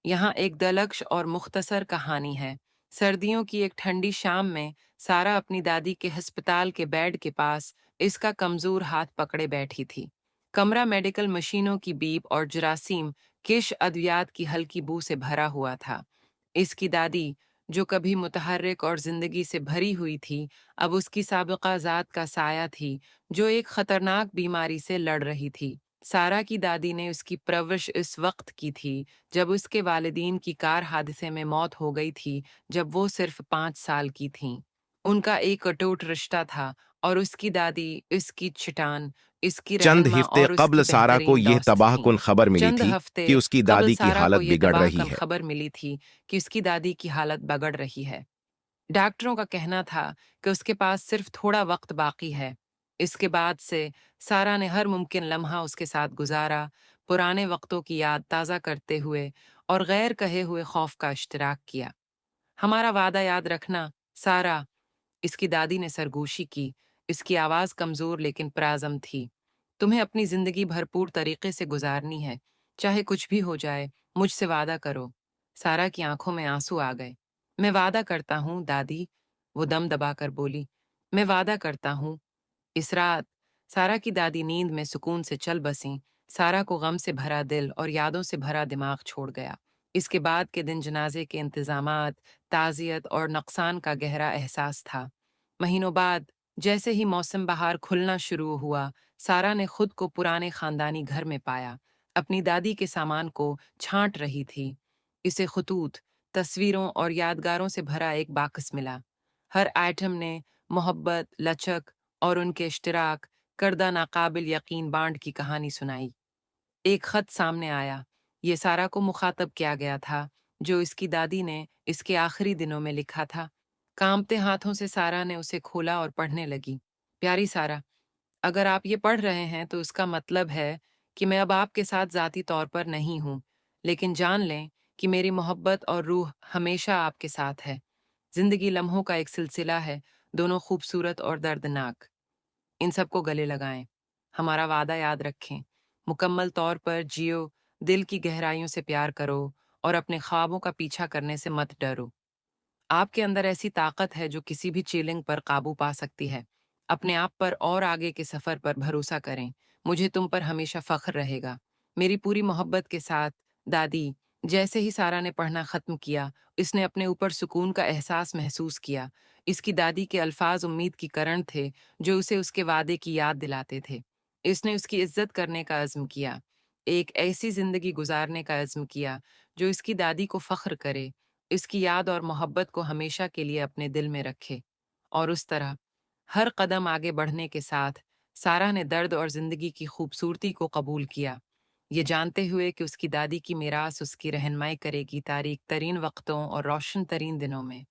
यहाँ एक दलक्ष और मुख्तसर कहानी है। सर्दियों की एक ठंडी शाम में सारा अपनी दादी के अस्पताल के बेड के पास इसका कमजोर हाथ पकड़े बैठी थी। कमरा मेडिकल मशीनों की बीप और जरासीम किश अद्वियात की हल्की बू से भरा हुआ था। इसकी दादी, जो कभी मुतहर्रिक और जिंदगी से भरी हुई थी, अब उसकी साबिका ज़ात का साया थी, जो एक खतरनाक बीमारी से लड़ रही थी। सारा की दादी ने उसकी परवरिश इस वक्त की थी जब उसके वालिदीन की कार हादसे में मौत हो गई थी, जब वो सिर्फ 5 साल की थीं। उनका एक अटूट रिश्ता था और उसकी दादी, इसकी छिटान, इसकी चंद रहनुमा हफ्ते और उसकी कब्ल सारा को बेहतरीन यह दोस्त थीं। तबाहकुन खबर मिली चंद थी हफ्ते कि उसकी कबल दादी की सारा को हालत ये बिगड़ रही तबाहकुन है। खबर मिली थी कि उसकी दादी की हालत बिगड़ रही है। डॉक्टरों का कहना था कि उसके पास सिर्फ थोड़ा वक्त बाकी है। इसके बाद से सारा ने हर मुमकिन लम्हा उसके साथ गुजारा, पुराने वक्तों की याद ताज़ा करते हुए और गैर कहे हुए खौफ का इश्तराक किया। हमारा वादा याद रखना, सारा, इसकी दादी ने सरगोशी की। इसकी आवाज़ कमज़ोर लेकिन प्राज़म थी। तुम्हें अपनी ज़िंदगी भरपूर तरीके से गुजारनी है, चाहे कुछ भी हो जाए, मुझसे वादा करो। सारा की आंखों में आंसू आ गए। मैं वादा करता हूँ, दादी, वो दम दबाकर बोली। मैं वादा करता हूँ। इस रात सारा की दादी नींद में सुकून से चल बसीं। सारा को गम से भरा दिल और यादों से भरा दिमाग छोड़ गया। इसके बाद के दिन जनाजे के इंतजामात, ताज़ियत और नुकसान का गहरा एहसास था। महीनों बाद, जैसे ही मौसम बहार खुलना शुरू हुआ, सारा ने खुद को पुराने खानदानी घर में पाया। अपनी दादी के सामान को छांट रही थी। इसे खतूत, तस्वीरों और यादगारों से भरा एक बाकस मिला। हर आइटम ने मोहब्बत, लचक और उनके इश्तराक करदा नाकाबिल यकीन बांड की कहानी सुनाई। एक खत सामने आया। ये सारा को मुखातब किया गया था, जो इसकी दादी ने इसके आखिरी दिनों में लिखा था। कांपते हाथों से सारा ने उसे खोला और पढ़ने लगी। प्यारी सारा, अगर आप ये पढ़ रहे हैं तो इसका मतलब है कि मैं अब आपके साथ ज़ाती तौर पर नहीं हूँ, लेकिन जान लें कि मेरी मोहब्बत और रूह हमेशा आपके साथ है। ज़िंदगी लम्हों का एक सिलसिला है, दोनों खूबसूरत और दर्दनाक। इन सबको गले लगाएं। हमारा वादा याद रखें। मुकम्मल तौर पर जियो, दिल की गहराइयों से प्यार करो और अपने ख्वाबों का पीछा करने से मत डरो। आपके अंदर ऐसी ताकत है जो किसी भी चीलिंग पर काबू पा सकती है। अपने आप पर और आगे के सफर पर भरोसा करें। मुझे तुम पर हमेशा फख्र रहेगा। मेरी पूरी मोहब्बत के साथ, दादी। जैसे ही सारा ने पढ़ना खत्म किया, इसने अपने ऊपर सुकून का एहसास महसूस किया। इसकी दादी के अल्फाज उम्मीद की करण थे, जो उसे उसके वादे की याद दिलाते थे। इसने उसकी इज्जत करने का अज़्म किया। एक ऐसी जिंदगी गुजारने का अज़्म किया जो इसकी दादी को फख्र करे, इसकी याद और मोहब्बत को हमेशा के लिए अपने दिल में रखे। और उस तरह हर कदम आगे बढ़ने के साथ सारा ने दर्द और जिंदगी की खूबसूरती को कबूल किया, ये जानते हुए कि उसकी दादी की मीरास उसकी रहनुमाई करेगी तारीक तरीन वक्तों और रोशन तरीन दिनों में।